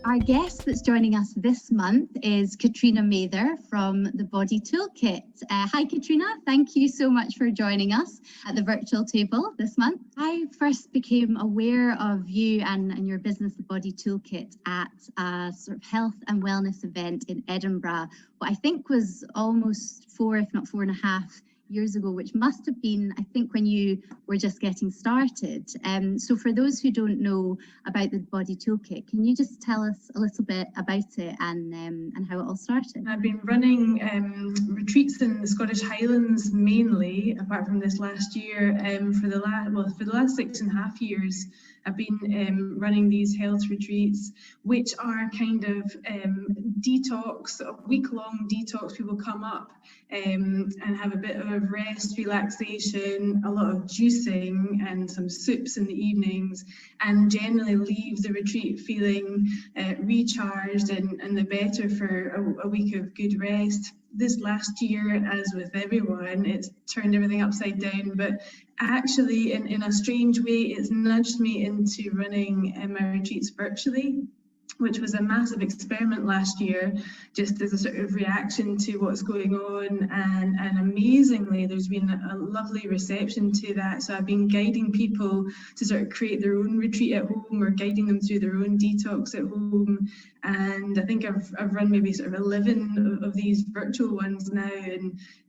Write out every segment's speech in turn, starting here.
Our guest that's joining us this month is Katrina Mather from the Body Toolkit. Hi Katrina, thank you so much for joining us at the virtual table this month. I first became aware of you and your business, the Body Toolkit, at a sort of health and wellness event in Edinburgh, what I think was almost 4, if not 4.5 years ago, which must have been, I think, when you were just getting started. So for those who don't know about the Body Toolkit, can you just tell us a little bit about it and how it all started? I've been running retreats in the Scottish Highlands mainly, apart from this last year, for the last 6.5 years. I've been running these health retreats, which are kind of detox, a week-long detox. People come up and have a bit of rest, relaxation, a lot of juicing and some soups in the evenings, and generally leave the retreat feeling recharged and the better for a week of good rest. This last year, as with everyone, it's turned everything upside down, but actually in a strange way, it's nudged me into running my retreats virtually, which was a massive experiment last year, just as a sort of reaction to what's going on. And amazingly, there's been a lovely reception to that. So I've been guiding people to sort of create their own retreat at home, or guiding them through their own detox at home. And I think I've run maybe sort of 11 of these virtual ones now.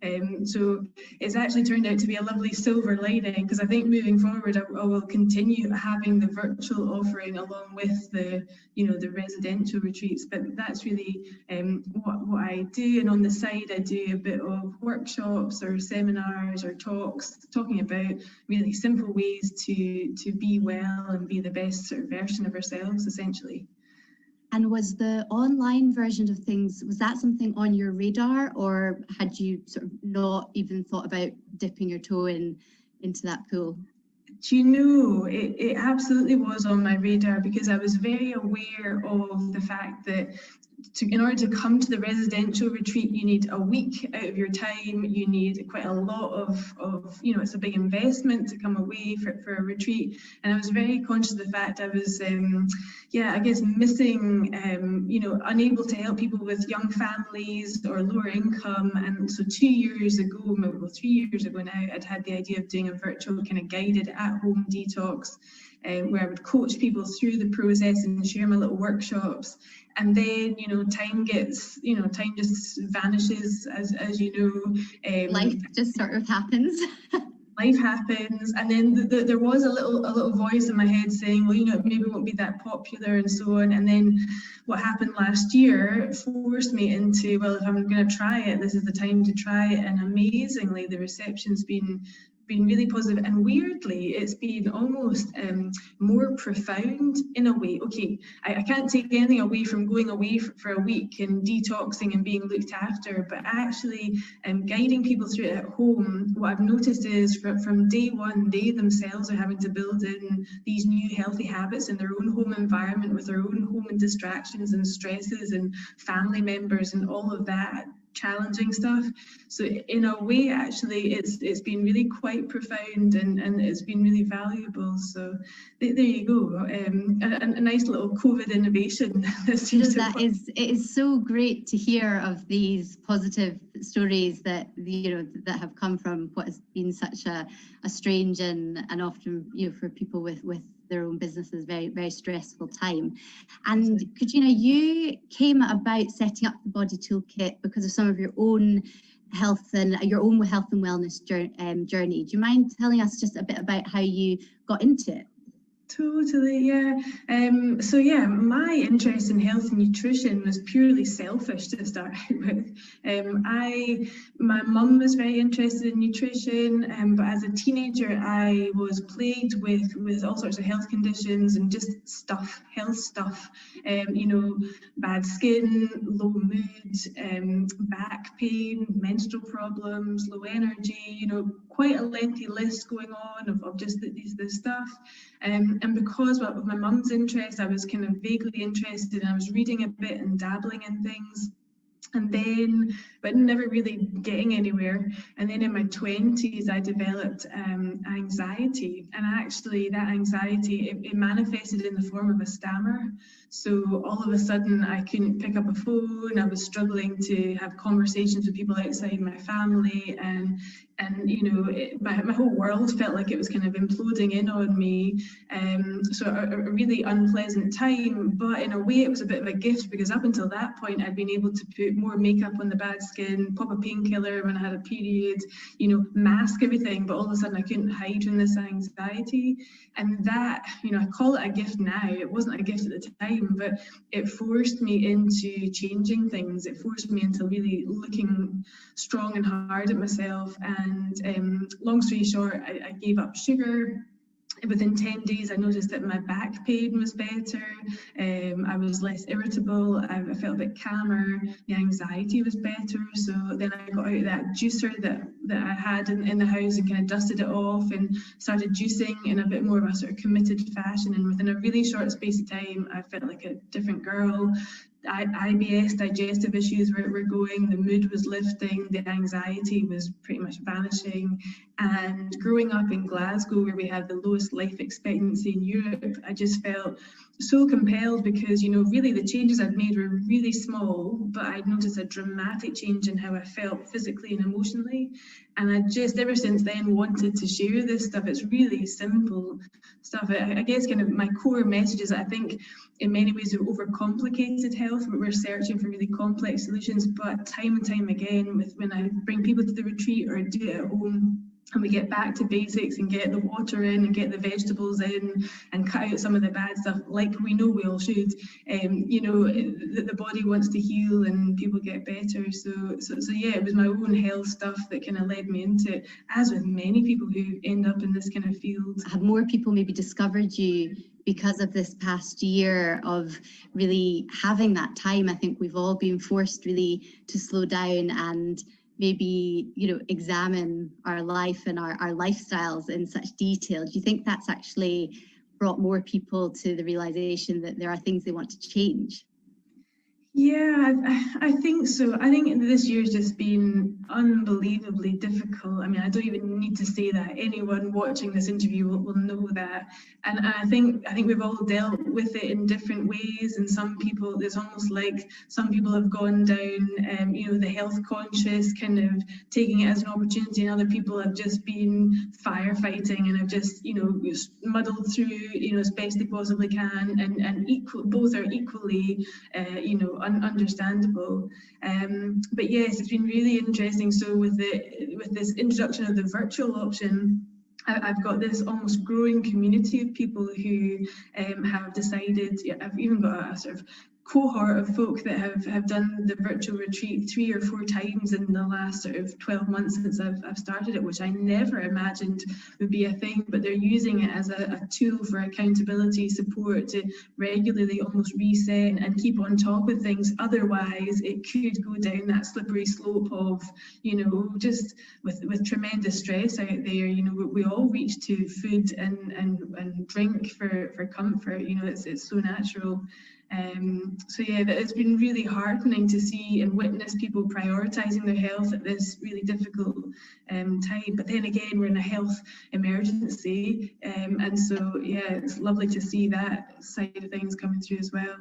And so it's actually turned out to be a lovely silver lining, because I think moving forward, I will continue having the virtual offering along with the residential retreats. But that's really what I do. And on the side, I do a bit of workshops or seminars or talks talking about really simple ways to be well and be the best sort of version of ourselves, essentially. And was the online version of things, was that something on your radar, or had you sort of not even thought about dipping your toe into that pool? Do you know, it absolutely was on my radar, because I was very aware of the fact that in order to come to the residential retreat, you need a week out of your time. You need quite a lot of it's a big investment to come away for a retreat. And I was very conscious of the fact I was, missing, unable to help people with young families or lower income. And so 3 years ago now, I'd had the idea of doing a virtual kind of guided at-home detox, where I would coach people through the process and share my little workshops. And then, time just vanishes, as you know. Life just sort of happens. Life happens, and then there was a little voice in my head saying, well, maybe it won't be that popular and so on. And then what happened last year forced me into, well, if I'm going to try it, this is the time to try it. And amazingly, the reception's been really positive, and weirdly it's been almost more profound in a way. Okay, I can't take anything away from going away for a week and detoxing and being looked after, but actually guiding people through it at home, what I've noticed is from day one, they themselves are having to build in these new healthy habits in their own home environment, with their own home and distractions and stresses and family members and all of that challenging stuff. So in a way, actually, it's been really quite profound, and it's been really valuable. So there you go, a nice little COVID innovation this year. It is so great to hear of these positive stories that that have come from what has been such a strange and often for people with their own businesses very, very stressful time. And Katrina, you came about setting up the Body Toolkit because of some of your own health and wellness journey. Do you mind telling us just a bit about how you got into it? Totally, yeah. My interest in health and nutrition was purely selfish to start out with. My mum was very interested in nutrition, but as a teenager, I was plagued with all sorts of health conditions and just health stuff. Bad skin, low mood, back pain, menstrual problems, low energy. Quite a lengthy list going on of just this stuff. And because of my mum's interest, I was kind of vaguely interested, and I was reading a bit and dabbling in things. And then but never really getting anywhere. And then in my 20s, I developed anxiety, and actually that anxiety, it manifested in the form of a stammer. So all of a sudden I couldn't pick up a phone, I was struggling to have conversations with people outside my family, and you know, my whole world felt like it was kind of imploding in on me. So a really unpleasant time, but in a way it was a bit of a gift, because up until that point I'd been able to put more makeup on the bad skin, pop a painkiller when I had a period, you know, mask everything, but all of a sudden I couldn't hide from this anxiety. And that, you know, I call it a gift now. It wasn't a gift at the time, but it forced me into changing things. It forced me into really looking strong and hard at myself. And long story short, I gave up sugar. Within 10 days, I noticed that my back pain was better. I was less irritable. I felt a bit calmer. The anxiety was better. So then I got out that juicer that I had in the house and kind of dusted it off and started juicing in a bit more of a sort of committed fashion. And within a really short space of time, I felt like a different girl. IBS, digestive issues were going, the mood was lifting, the anxiety was pretty much vanishing. And growing up in Glasgow, where we had the lowest life expectancy in Europe, I just felt so compelled, because, you know, really the changes I'd made were really small, but I'd noticed a dramatic change in how I felt physically and emotionally. And I just, ever since then, wanted to share this stuff. It's really simple stuff. I guess kind of my core message is that I think in many ways we've overcomplicated health. We're searching for really complex solutions, but time and time again, when I bring people to the retreat or do it at home, and we get back to basics and get the water in and get the vegetables in and cut out some of the bad stuff, like we know we all should, you know, the body wants to heal and people get better. So yeah, it was my own health stuff that kind of led me into it, as with many people who end up in this kind of field. Have more people maybe discovered you because of this past year of really having that time? I think we've all been forced really to slow down and maybe, you know, examine our life and our lifestyles in such detail. Do you think that's actually brought more people to the realization that there are things they want to change? Yeah, I think so. I think this year's just been unbelievably difficult. I mean, I don't even need to say that. Anyone watching this interview will know that. And I think we've all dealt with it in different ways. And some people, it's almost like some people have gone down, you know, the health conscious, kind of taking it as an opportunity, and other people have just been firefighting and have just, you know, muddled through, you know, as best they possibly can. And both are equally, you know, understandable. But yes, it's been really interesting. So with this introduction of the virtual option, I've got this almost growing community of people who have decided, I've even got a sort of cohort of folk that have done the virtual retreat 3 or 4 times in the last sort of 12 months since I've started it, which I never imagined would be a thing, but they're using it as a tool for accountability, support, to regularly almost reset and keep on top of things. Otherwise, it could go down that slippery slope of, you know, just with tremendous stress out there, you know, we all reach to food and drink for comfort, you know, it's so natural. So yeah, it's been really heartening to see and witness people prioritising their health at this really difficult time. But then again, we're in a health emergency, and so yeah, it's lovely to see that side of things coming through as well.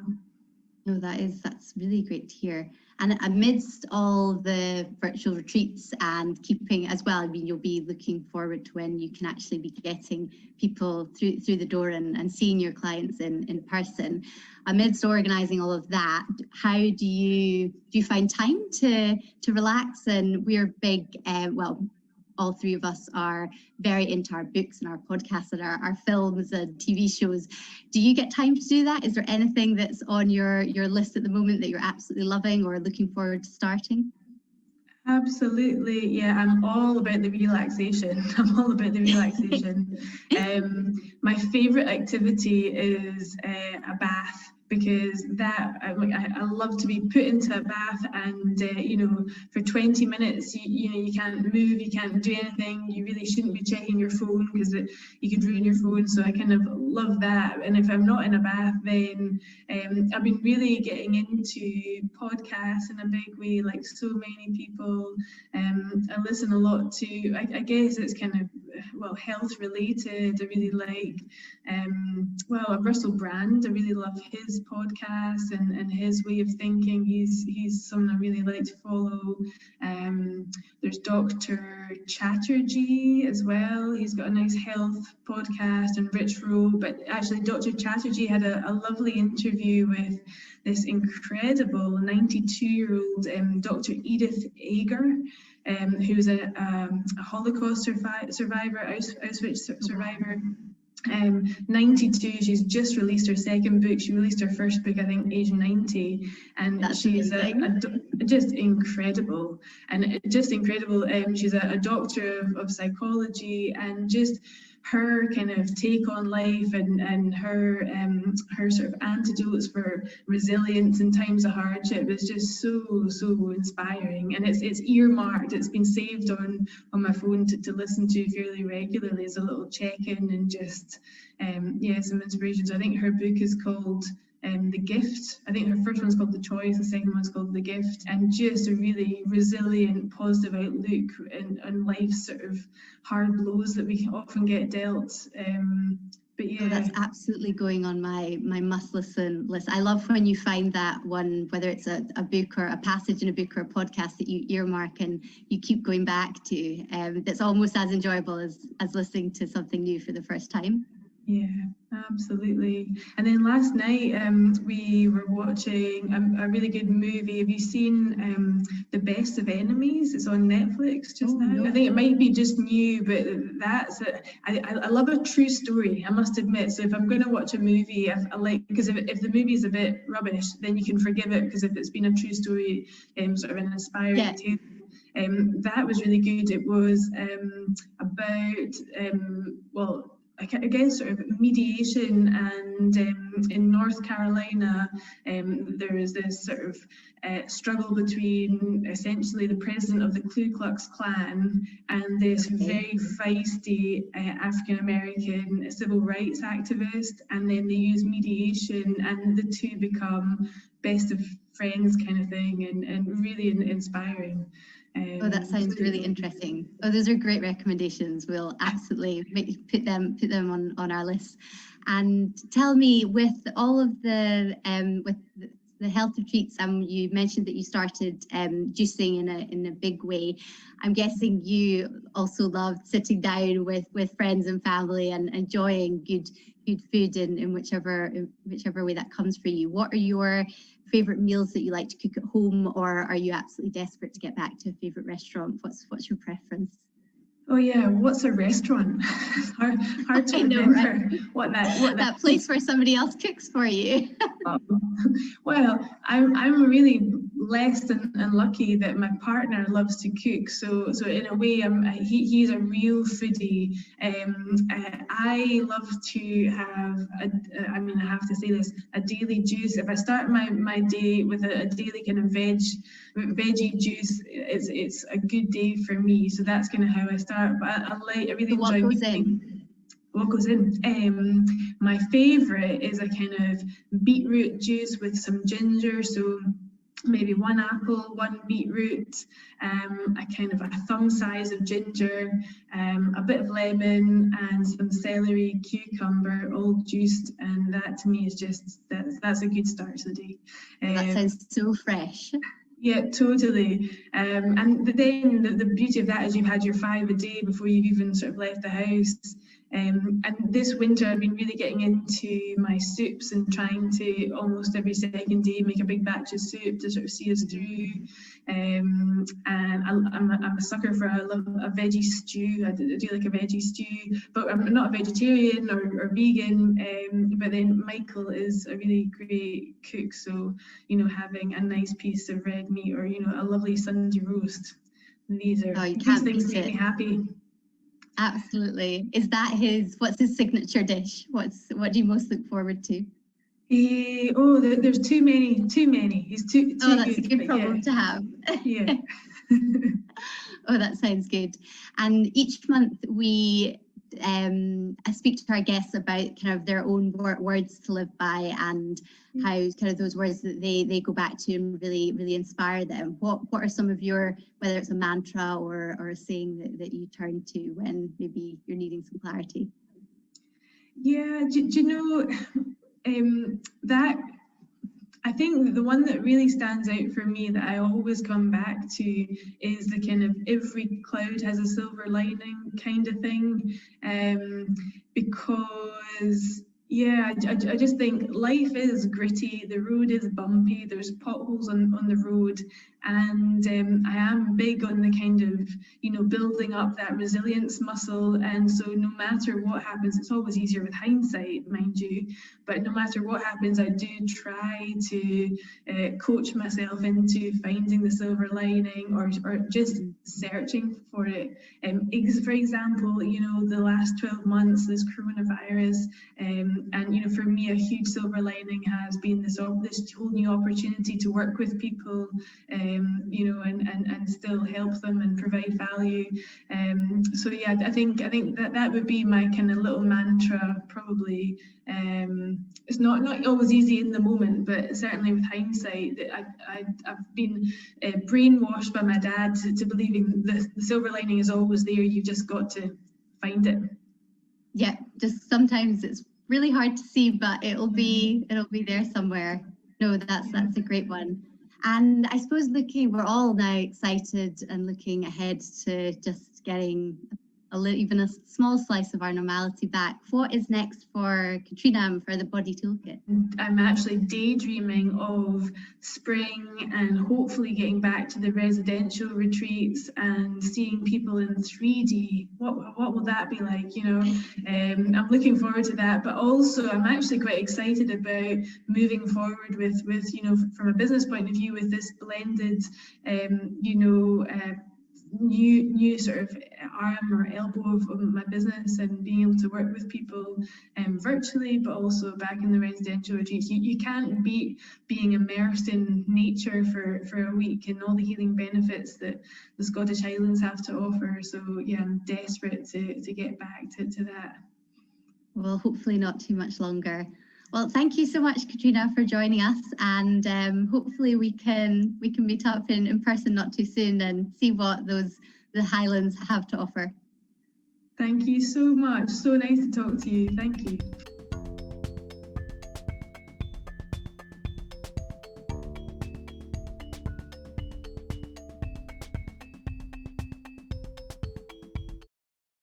No, that's really great to hear. And amidst all the virtual retreats and keeping as well, I mean, you'll be looking forward to when you can actually be getting people through the door and seeing your clients in person. Amidst organising all of that, how do you find time to relax? And we're big, well, all 3 of us are very into our books and our podcasts and our films and TV shows. Do you get time to do that? Is there anything that's on your list at the moment that you're absolutely loving or looking forward to starting? Absolutely, yeah, I'm all about the relaxation. My favourite activity is a bath. because that I love to be put into a bath, and for 20 minutes you can't move, you can't do anything. You really shouldn't be checking your phone because you could ruin your phone. So I kind of love that. And if I'm not in a bath, then I've been really getting into podcasts in a big way, like so many people. I listen a lot to, I guess it's kind of, health related. I really like, Russell Brand. I really love his podcast and his way of thinking. He's someone I really like to follow. There's Dr. Chatterjee as well. He's got a nice health podcast, and Rich Rowe. But actually, Dr. Chatterjee had a lovely interview with this incredible 92-year-old Dr. Edith Eger, who's a Holocaust survivor, Auschwitz survivor. 92, she's just released her second book. She released her first book, I think, age 90, and that's she's just incredible. She's a doctor of psychology, and just her kind of take on life and her sort of antidotes for resilience in times of hardship is just so inspiring. And it's earmarked. It's been saved on my phone to listen to fairly regularly as a little check-in, and just some inspiration. So I think her book is called The Gift. I think her first one's called The Choice, the second one's called The Gift, and just a really resilient, positive outlook and life's sort of hard blows that we often get dealt. That's absolutely going on my must listen list. I love when you find that one, whether it's a book or a passage in a book or a podcast that you earmark and you keep going back to. That's almost as enjoyable as listening to something new for the first time. Yeah, absolutely. And then last night we were watching a really good movie. Have you seen The Best of Enemies? It's on Netflix just now. No. I think it might be just new, but I love a true story, I must admit. So if I'm going to watch a movie, I like, because if the movie's a bit rubbish, then you can forgive it, because if it's been a true story, sort of an inspiring tale. That was really good. It was about again, sort of mediation, and in North Carolina, there is this sort of struggle between essentially the president of the Ku Klux Klan and this very feisty African-American civil rights activist, and then they use mediation, and the two become best of friends kind of thing, and really inspiring. That sounds really interesting. Those are great recommendations. We'll absolutely put them on our list. And tell me, with all of the health retreats, you mentioned that you started juicing in a big way. I'm guessing you also loved sitting down with friends and family and enjoying good food in whichever way that comes for you. What are your favorite meals that you like to cook at home, or are you absolutely desperate to get back to a favorite restaurant? What's your preference? Oh yeah, what's a restaurant? hard to remember. Right? What that place where somebody else cooks for you. Well, I'm really blessed and lucky that my partner loves to cook. So in a way, he's a real foodie. I love to have I have to say this, a daily juice. If I start my day with a daily kind of veggie juice, it's a good day for me. So that's kind of how I start. But I really enjoy what goes in. My favorite is a kind of beetroot juice with some ginger. So maybe one apple, one beetroot, a kind of a thumb size of ginger, a bit of lemon, and some celery, cucumber, all juiced. And that to me is just that's a good start to the day. That sounds so fresh. Yeah, totally. And then the beauty of that is you've had your 5 a day before you've even sort of left the house. And this winter I've been really getting into my soups and trying to almost every second day make a big batch of soup to sort of see us through. And I'm a sucker for, I love a veggie stew. I do like a veggie stew, but I'm not a vegetarian or vegan. But then Michael is a really great cook, so having a nice piece of red meat or a lovely Sunday roast. These things make me happy. Absolutely. Is that what's his signature dish? What do you most look forward to? There's too many. It's too Oh, that's good, a good problem to have. Yeah. Oh, that sounds good. And each month we speak to our guests about kind of their own words to live by, and how kind of those words that they go back to and really inspire them. What are some of your, whether it's a mantra or a saying that you turn to when maybe you're needing some clarity? Yeah, do you know, that I think the one that really stands out for me that I always come back to is the kind of every cloud has a silver lining kind of thing, because yeah, I just think life is gritty, the road is bumpy, there's potholes on the road, and I am big on the kind of, building up that resilience muscle. And so no matter what happens, it's always easier with hindsight, mind you, but no matter what happens, I do try to coach myself into finding the silver lining, or just searching for it. For example, the last 12 months, this coronavirus, and for me, a huge silver lining has been this whole new opportunity to work with people, and still help them and provide value. So yeah, I think that would be my kind of little mantra, probably. It's not always easy in the moment, but certainly with hindsight, I've been brainwashed by my dad to believing the silver lining is always there. You've just got to find it. Yeah, just sometimes it's really hard to see, but it'll be there somewhere. No, that's a great one. And I suppose we're all now excited and looking ahead to just getting even a small slice of our normality back. What is next for Katrina and for the Body Toolkit? I'm actually daydreaming of spring and hopefully getting back to the residential retreats and seeing people in 3D. What will that be like? I'm looking forward to that, but also I'm actually quite excited about moving forward with from a business point of view, with this blended new sort of arm or elbow of my business, and being able to work with people virtually, but also back in the residential retreats. You can't beat being immersed in nature for a week and all the healing benefits that the Scottish Highlands have to offer. So yeah, I'm desperate to get back to that. Well, hopefully not too much longer. Well, thank you so much, Katrina, for joining us, and hopefully we can meet up in person not too soon and see what the Highlands have to offer. Thank you so much. So nice to talk to you. Thank you.